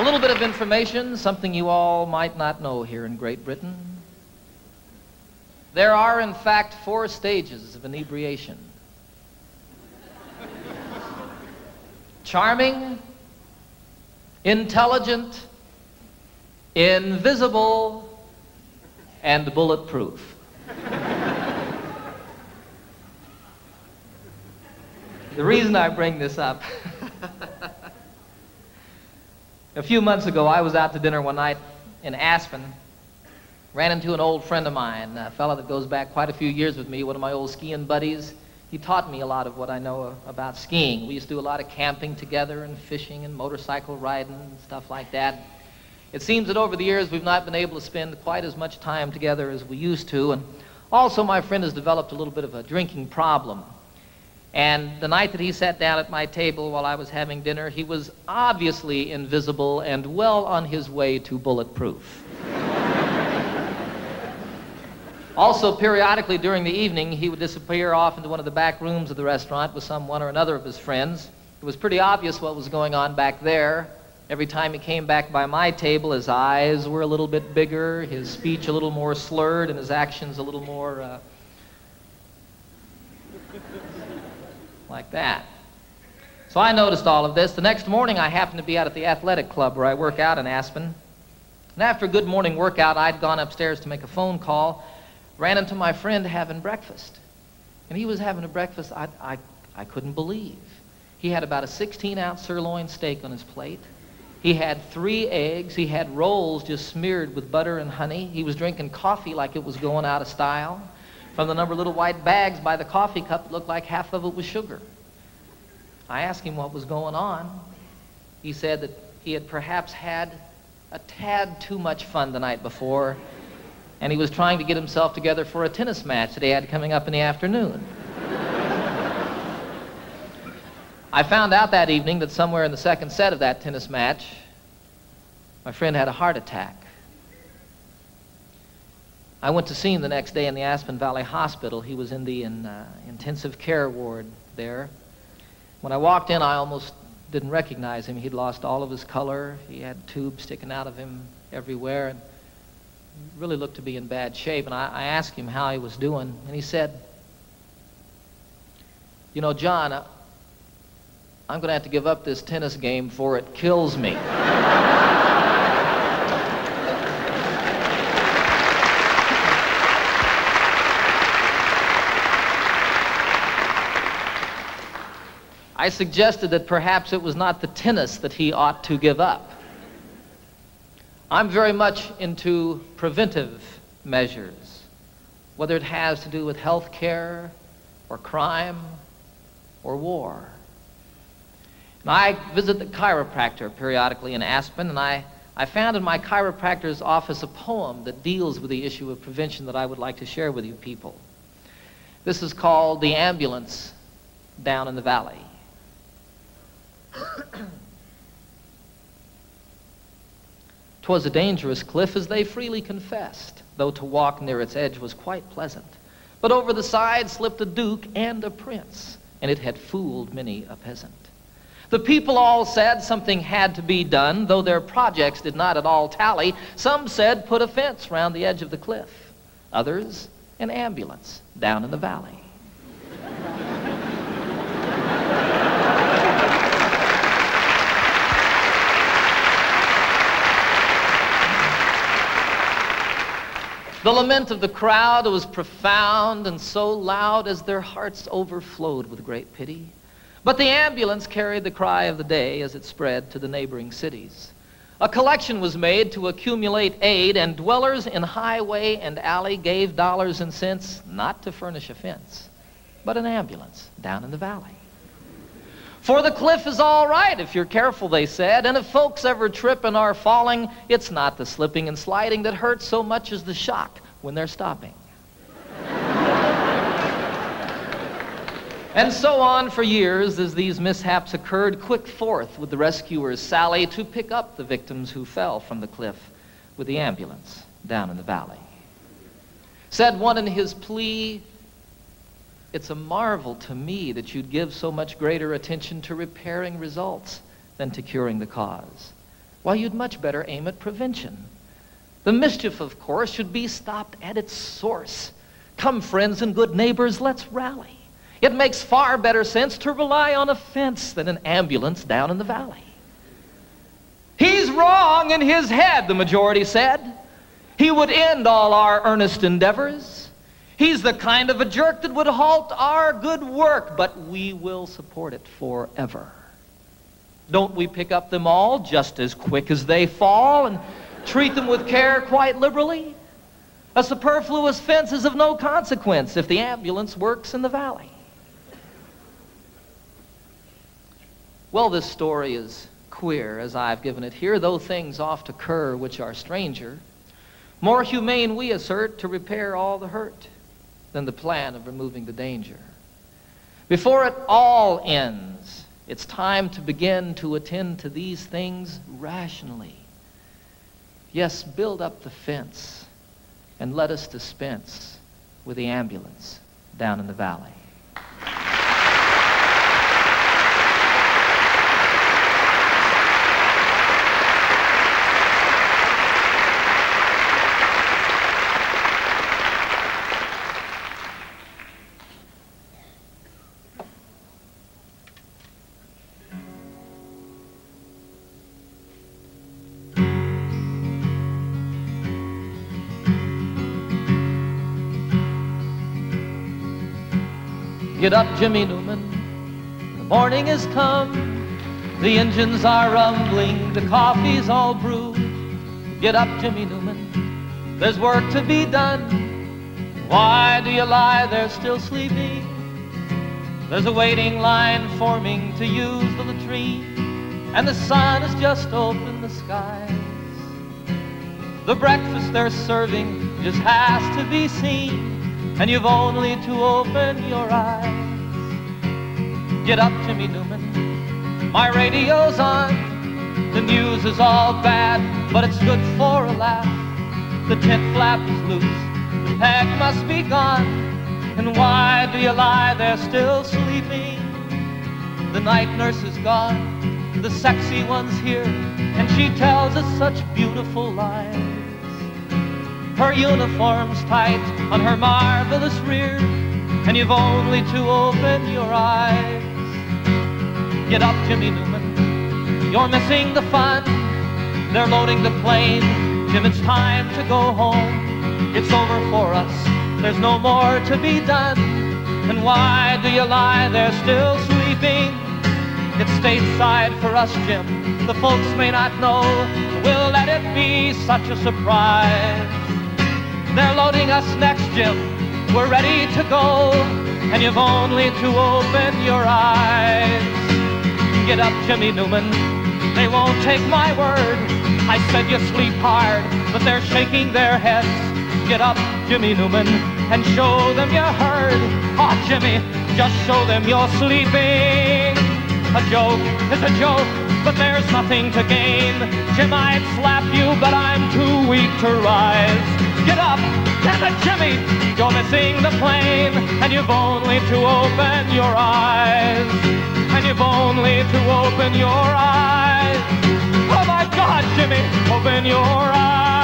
A little bit of information, something you all might not know here in Great Britain. There are, in fact, 4 stages of inebriation. Charming, intelligent, invisible, and bulletproof. The reason I bring this up, a few months ago I was out to dinner one night in Aspen, ran into an old friend of mine, a fellow that goes back quite a few years with me, one of my old skiing buddies. He taught me a lot of what I know about skiing. We used to do a lot of camping together and fishing and motorcycle riding and stuff like that. It seems that over the years we've not been able to spend quite as much time together as we used to, and also my friend has developed a little bit of a drinking problem. And the night that he sat down at my table while I was having dinner, he was obviously invisible and well on his way to bulletproof. Also, periodically during the evening, he would disappear off into one of the back rooms of the restaurant with some one or another of his friends. It was pretty obvious what was going on back there. Every time he came back by my table, his eyes were a little bit bigger, his speech a little more slurred, and his actions a little more like that. So I noticed all of this. The next morning, I happened to be out at the athletic club where I work out in Aspen. And after a good morning workout, I'd gone upstairs to make a phone call, ran into my friend having breakfast. And he was having a breakfast I couldn't believe. He had about a 16-ounce sirloin steak on his plate. He had 3 eggs. He had rolls just smeared with butter and honey. He was drinking coffee like it was going out of style. From the number of little white bags by the coffee cup, it looked like half of it was sugar. I asked him what was going on. He said that he had perhaps had a tad too much fun the night before, and he was trying to get himself together for a tennis match that he had coming up in the afternoon. I found out that evening that somewhere in the second set of that tennis match, my friend had a heart attack. I went to see him the next day in the Aspen Valley Hospital. He was in the intensive care ward there. When I walked in, I almost didn't recognize him. He'd lost all of his color. He had tubes sticking out of him everywhere, and really looked to be in bad shape. And I asked him how he was doing, and he said, "You know, John, I'm going to have to give up this tennis game before it kills me." I suggested that perhaps it was not the tennis that he ought to give up. I'm very much into preventive measures, whether it has to do with health care or crime or war. And I visit the chiropractor periodically in Aspen, and I found in my chiropractor's office a poem that deals with the issue of prevention that I would like to share with you people. This is called "The Ambulance Down in the Valley." 'Twas a dangerous cliff, as they freely confessed, though to walk near its edge was quite pleasant. But over the side slipped a duke and a prince, and it had fooled many a peasant. The people all said something had to be done, though their projects did not at all tally. Some said put a fence round the edge of the cliff. Others, an ambulance down in the valley. The lament of the crowd was profound and so loud as their hearts overflowed with great pity. But the ambulance carried the cry of the day as it spread to the neighboring cities. A collection was made to accumulate aid, and dwellers in highway and alley gave dollars and cents, not to furnish a fence, but an ambulance down in the valley. For the cliff is all right if you're careful, they said, and if folks ever trip and are falling, it's not the slipping and sliding that hurts so much as the shock when they're stopping. And so on for years as these mishaps occurred, quick forth would the rescuers sally to pick up the victims who fell from the cliff with the ambulance down in the valley. Said one in his plea, "It's a marvel to me that you'd give so much greater attention to repairing results than to curing the cause. Why, you'd much better aim at prevention. The mischief, of course, should be stopped at its source. Come, friends and good neighbors, let's rally. It makes far better sense to rely on a fence than an ambulance down in the valley. He's wrong in his head, the majority said. He would end all our earnest endeavors. He's the kind of a jerk that would halt our good work, but we will support it forever. Don't we pick up them all just as quick as they fall and treat them with care quite liberally? A superfluous fence is of no consequence if the ambulance works in the valley. Well, this story is queer as I've given it here, though things oft occur which are stranger. More humane, we assert, to repair all the hurt than the plan of removing the danger. Before it all ends, it's time to begin to attend to these things rationally. Yes, build up the fence and let us dispense with the ambulance down in the valley. Get up, Jimmy Newman, the morning has come. The engines are rumbling, the coffee's all brewed. Get up, Jimmy Newman, there's work to be done. Why do you lie there still sleeping? There's a waiting line forming to use the latrine, and the sun has just opened the skies. The breakfast they're serving just has to be seen, and you've only to open your eyes. Get up, Jimmy Newman, my radio's on. The news is all bad, but it's good for a laugh. The tent flap is loose, the peg must be gone. And why do you lie there still sleeping? The night nurse is gone, the sexy one's here, and she tells us such beautiful lies. Her uniform's tight on her marvelous rear, and you've only to open your eyes. Get up, Jimmy Newman, you're missing the fun. They're loading the plane, Jim, it's time to go home. It's over for us, there's no more to be done. And why do you lie there still sleeping? It's stateside for us, Jim, the folks may not know. We'll let it be such a surprise. They're loading us next, Jim, we're ready to go, and you've only to open your eyes. Get up, Jimmy Newman, they won't take my word. I said you sleep hard, but they're shaking their heads. Get up, Jimmy Newman, and show them you heard. Oh, Jimmy, just show them you're sleeping. A joke is a joke, but there's nothing to gain. Jim, I'd slap you, but I'm too weak to rise. Get up, damn it, Jimmy, you're missing the plane, and you've only to open your eyes. And you've only to open your eyes. Oh my God, Jimmy, open your eyes.